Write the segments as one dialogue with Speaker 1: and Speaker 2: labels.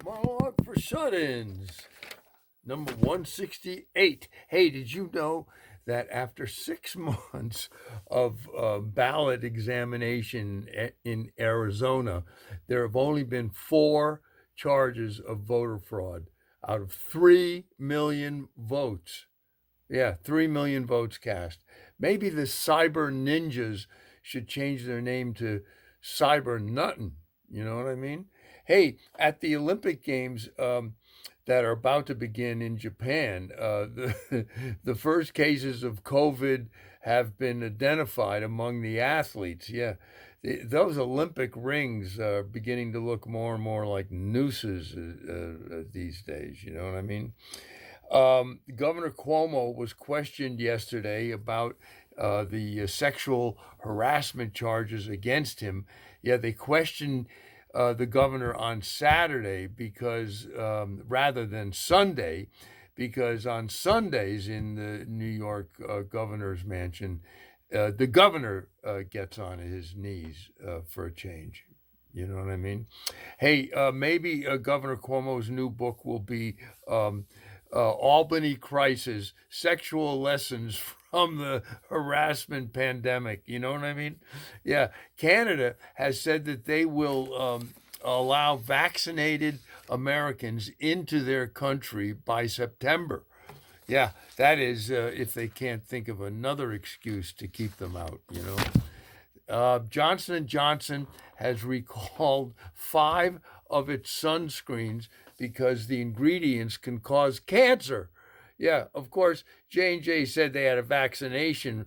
Speaker 1: Monologue for Shut-Ins, number 168. Hey, did you know that after 6 months of ballot examination in Arizona, there have only been 4 charges of voter fraud out of 3 million votes? Yeah, 3 million votes cast. Maybe the cyber ninjas should change their name to cyber nuttin. You know what I mean? Hey, at the Olympic Games that are about to begin in Japan, the first cases of COVID have been identified among the athletes. Yeah, those Olympic rings are beginning to look more and more like nooses these days. You know what I mean? Governor Cuomo was questioned yesterday about the sexual harassment charges against him. Yeah, they questioned the governor on Saturday because rather than Sunday, because on Sundays in the New York governor's mansion, the governor gets on his knees for a change. You know what I mean? Hey, maybe Governor Cuomo's new book will be Albany Crisis: Sexual Lessons from the Harassment Pandemic. You know what I mean? Yeah. Canada has said that they will allow vaccinated Americans into their country by September. Yeah, that is if they can't think of another excuse to keep them out, you know. Johnson and Johnson has recalled 5 of its sunscreens because the ingredients can cause cancer. Yeah, of course, J&J said they had a vaccine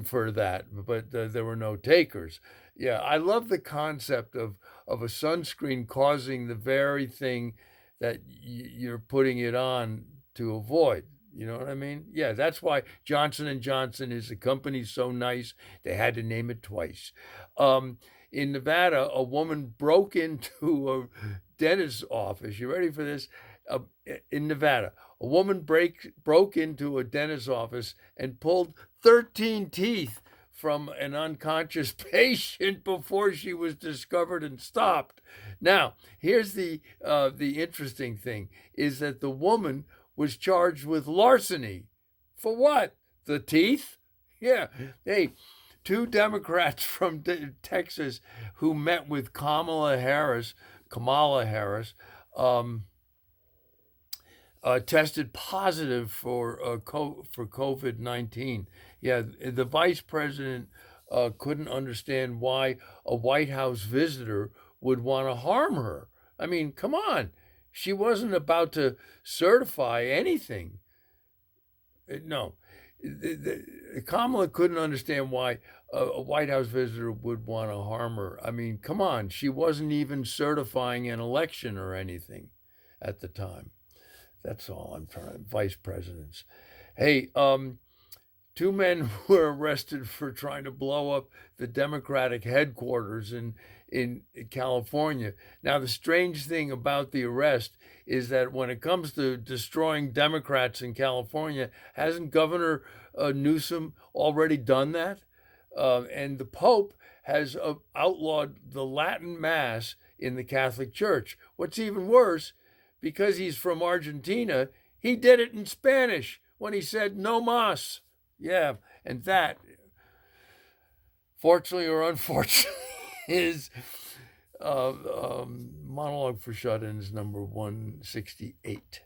Speaker 1: for that, but there were no takers. Yeah, I love the concept of a sunscreen causing the very thing that you're putting it on to avoid. You know what I mean? Yeah, that's why Johnson and Johnson is a company so nice they had to name it twice. In Nevada, a woman broke into a dentist's office. You ready for this? Uh, in Nevada, a woman broke into a dentist's office and pulled 13 teeth from an unconscious patient before she was discovered and stopped. Now, here's the interesting thing: is that the woman was charged with larceny. For what? The teeth? Yeah. Hey, 2 Democrats from Texas who met with Kamala Harris, um, tested positive for COVID-19. Yeah, the vice president couldn't understand why a White House visitor would want to harm her. I mean, come on. She wasn't about to certify anything. No. Kamala couldn't understand why a White House visitor would want to harm her. I mean, come on. She wasn't even certifying an election or anything at the time. That's all I'm trying. Vice presidents. Hey, 2 men were arrested for trying to blow up the Democratic headquarters in California. Now, the strange thing about the arrest is that when it comes to destroying Democrats in California, hasn't Governor Newsom already done that? And the Pope has outlawed the Latin Mass in the Catholic Church. What's even worse, because he's from Argentina, he did it in Spanish when he said no mas. Yeah, and that, fortunately or unfortunately, is Monologue for Shut-Ins number 168.